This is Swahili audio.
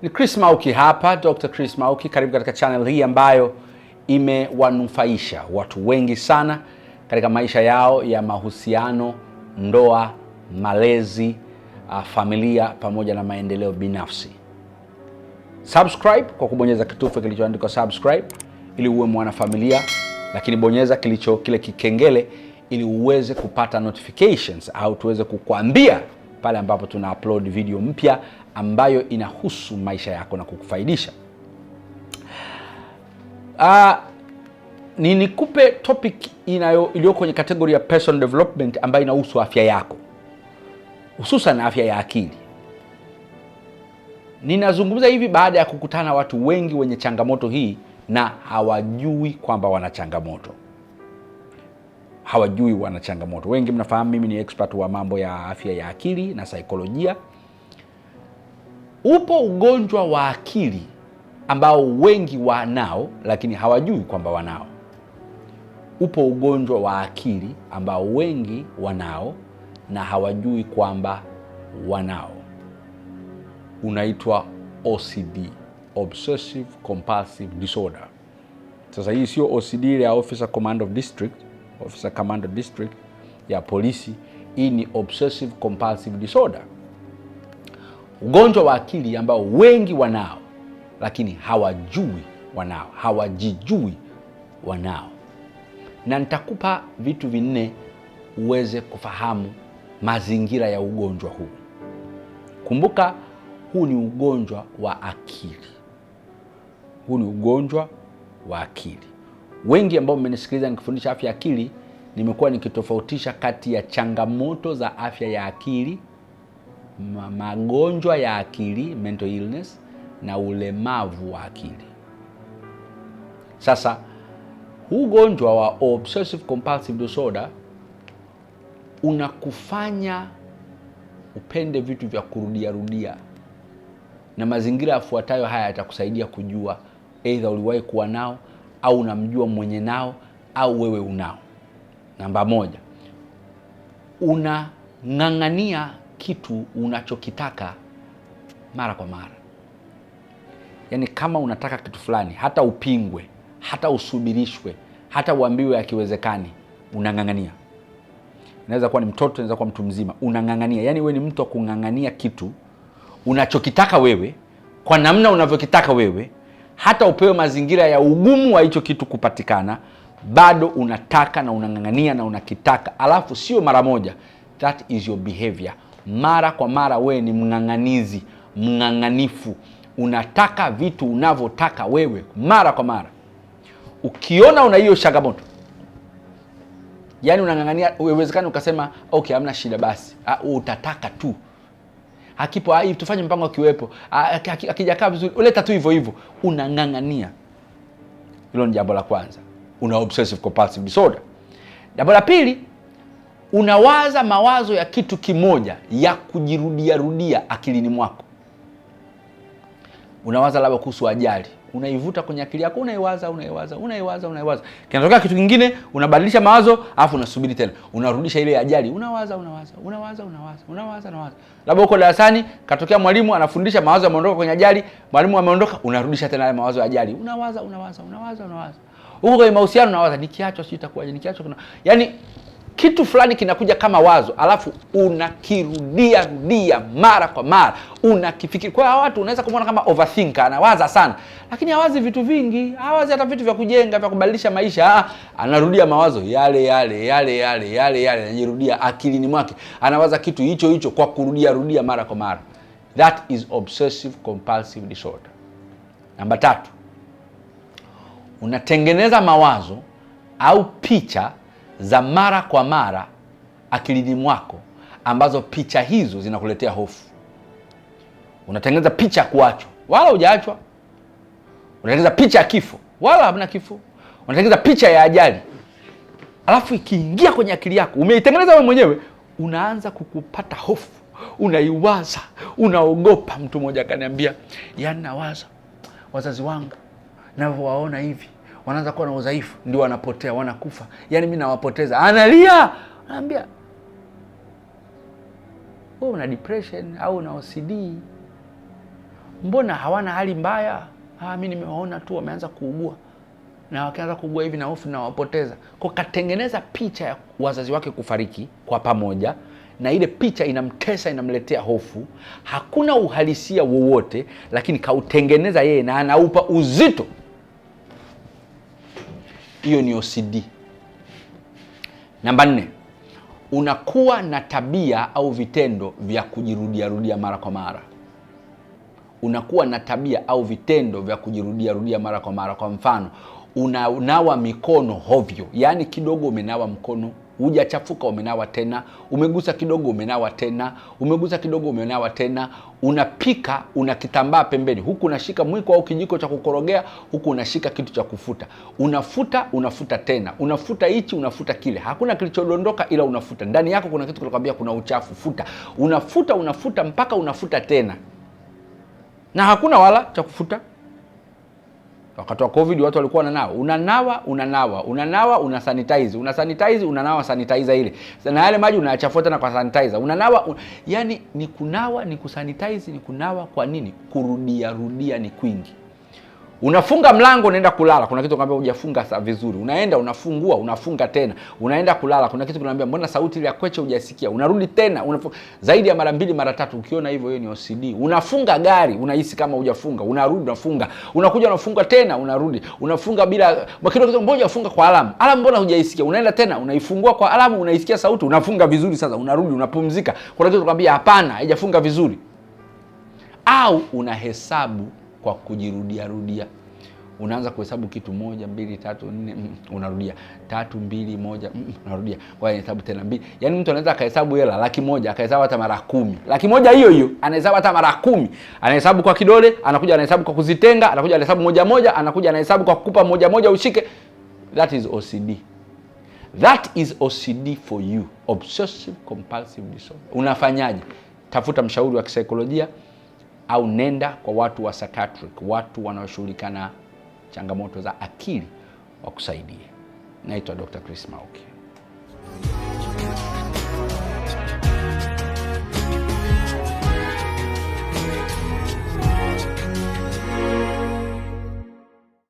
Ni Chris Mauki hapa, Dr. Chris Mauki. Karibu katika channel hii ambayo imewanufaisha watu wengi sana katika maisha yao ya mahusiano, ndoa, malezi, familia pamoja na maendeleo binafsi. Subscribe kwa kubonyeza kitufe kilichoandikwa subscribe ili uwe mwanafamilia, lakini bonyeza kile kikengele ili uweze kupata notifications au tuweze kukuambia pale ambapo tuna upload video mpya ambayo inahusu maisha yako na kukufaidisha. Nikupe topic iliyo kwenye category ya personal development ambayo inahusu afya yako, hususan afya ya akili. Ninazungumza hivi baada ya kukutana na watu wengi wenye changamoto hii na hawajui kwamba wana changamoto. Hawajui wana changamoto. Wengi mnafahamu mimi ni expert wa mambo ya afya ya akili na saikolojia. Upo ugonjwa wa akili ambao wengi wanao lakini hawajui kwamba wanao. Upo ugonjwa wa akili ambao wengi wanao na hawajui kwamba wanao. Unaitwa OCD, Obsessive Compulsive Disorder. Sasa hii sio OCD ya Officer Command of District ya polisi. Hii ni Obsessive Compulsive Disorder. Ugonjwa wa akili ambao wengi wanao lakini hawajui wanao, hawajijui wanao. Na nitakupa vitu vinne uweze kufahamu mazingira ya ugonjwa huu. Kumbuka, huu ni ugonjwa wa akili. Huu ni ugonjwa wa akili. Wengi ambao mmenisikiliza nikifundisha afya ya akili, nimekuwa nikitofautisha kati ya changamoto za afya ya akili, magonjwa ya akili, mental illness, na ulemavu wa akili. Sasa huu ugonjwa wa obsessive compulsive disorder unakufanya upende vitu vya kurudia, na mazingira yafuatayo haya yatakusaidia kujua either uliwahi kuwa nao au unamjua mwenye nao au wewe unao. Namba moja, unang'ang'ania kitu unachokitaka mara kwa mara. Yaani kama unataka kitu fulani, hata upingwe, hata usubirishwe, hata uambiwe hakiwezekani, unang'ang'ania. Inaweza kuwa ni mtoto, inaweza kuwa mtu mzima, unang'ang'ania. Yaani wewe ni mtu wa kung'ang'ania kitu unachokitaka wewe kwa namna unavyokitaka wewe, hata upewe mazingira ya ugumu wa hicho kitu kupatikana, bado unataka na unang'ang'ania na unakitaka. Alafu sio mara moja. That is your behavior. Mara kwa mara wewe ni mng'ang'anizi, mng'ang'anifu. Unataka vitu unavyotaka wewe mara kwa mara. Ukiona una hiyo changamoto, yaani unang'ang'ania, uwezekano ukasema okay, hamna shida basi. Utataka tu. Hakipo, tufanye mpango kiwepo. Akijakaa vizuri, uleta tu hivyo hivyo. Unang'ang'ania. Hilo ni jambo la kwanza. Una obsessive compulsive disorder. Jambo la pili, unawaza mawazo ya kitu kimoja ya kujirudia akilini mwako. Unawaza labda kuhusu ajali, unaivuta kwenye akili yako, unaiwaza. Kinatokea kitu kingine, unabadilisha mawazo, afu unasubiri tena, unarudisha ile ajali, unawaza. Labda uko darasani, katokea mwalimu anafundisha, mawazo yameondoka kwenye ajali, mwalimu ameondoka, unarudisha tena ile mawazo ya ajali, unawaza. Uko kwenye mahusiano, unawaza nikiachwa sio itakuwaje, yaani kitu fulani kinakuja kama wazo, alafu unakirudia mara kwa mara, unakifikiri. Kwa hiyo watu unaweza kumwona kama overthinker, anawaza sana, lakini hawazi vitu vingi, hawazi hata vitu vya kujenga, vya kubadilisha maisha. Anarudia mawazo yale, yanajirudia akilini mwake, anawaza kitu hicho kwa kurudia mara kwa mara. That is obsessive compulsive disorder. Namba 3, unatengeneza mawazo au picha za mara kwa mara akilini mwako, ambazo picha hizo zinakuletea hofu. Unatengeneza picha ya kuachwa, wala hujaachwa. Unatengeneza picha ya kifo, wala hamna kifo. Unatengeneza picha ya ajali, alafu ikiingia kwenye akili yako, umeitengeneza wewe mwenyewe, unaanza kukupata hofu, unaiwaza, unaogopa. Mtu mmoja akaniambia, yaani nawaza wazazi wangu navyowaona hivi, wanaanza kuwa na udhaifu, ndio wanapotea, wanakufa. Yaani mimi nawapoteza. Analia. Naambia, wewe una depression au una OCD? mbona hawana hali mbaya? Mimi nimewaona tu wameanza kuugua, na wakianza kuugua hivi na hofu na wapoteza. Kwa katengeneza picha ya wazazi wake kufariki kwa pamoja, na ile picha inamtesa, inamletea hofu. Hakuna uhalisia wowote, lakini kautengeneza yeye na anaupa uzito. Hiyo ni OCD. Namba 4, unakuwa na tabia au vitendo vya kujirudia mara kwa mara. Unakuwa na tabia au vitendo vya kujirudia mara kwa mara. Kwa mfano, unanawa mikono hovyo, yani kidogo umenawa mkono, hujachafuka umenawa tena, umegusa kidogo umenawa tena, umegusa kidogo umenawa tena. Unapika, una kitambaa pembeni, huku unashika mwiko au kijiko cha kukorogea, huku unashika kitu cha kufuta. Unafuta tena, unafuta hichi, unafuta kile. Hakuna kilichodondoka ila unafuta. Ndani yako kuna kitu kinakwambia kuna uchafu, futa. Unafuta mpaka unafuta tena. Na hakuna wala cha kufuta. Wakati wa COVID watu walikuwa unanawa, una sanitize, unanawa sanitizer ile. Na yale maji unayachafua tena kwa sanitizer. Yani ni kunawa, ni kusanitize, ni kunawa. Kwa nini? Kurudia ni kwingi. Unafunga mlango unaenda kulala, kuna kitu kinakwambia hujafunga vizuri. Unaenda unafungua, unafunga tena. Unaenda kulala, kuna kitu kinakwambia mbona sauti ile ya kweche hujasikia. Unarudi tena, zaidi ya mara 2 mara 3. Ukiona hivyo, hiyo ni OCD. Unafunga gari, unahisi kama hujafunga, unarudi unafunga. Unakuja unafunga tena, unarudi. Unafunga bila kidogo, mbona hujafunga kwa alamu? Alamu mbona hujaisikia? Unaenda tena, unaifungua kwa alamu, unaisikia sauti, unafunga vizuri sasa, unarudi, unapumzika. Kuna kitu kinakwambia hapana, haijafunga vizuri. Au unahesabu kwa kujirudia. Unaanza kuhesabu kitu 1 2 3 4, unarudia 3 2 1, unarudia. Kwa hiyo hesabu tena 2. Yaani mtu anaweza akahesabu hela 100,000 akahesabu hata mara 10. 100,000 hiyo anahesabu hata mara 10. Anahesabu kwa kidole, anakuja anahesabu kwa kuzitenga, anakuja anahesabu moja, anakuja anahesabu kwa kukupa moja ushike. That is OCD. That is OCD for you. Obsessive compulsive disorder. Unafanyaje? Tafuta mshauri wa kisaikolojia au nenda kwa watu wa psychiatric, watu wanaoshughulika na changamoto za akili wakusaidie. Naitwa Dr. Chris Mauki.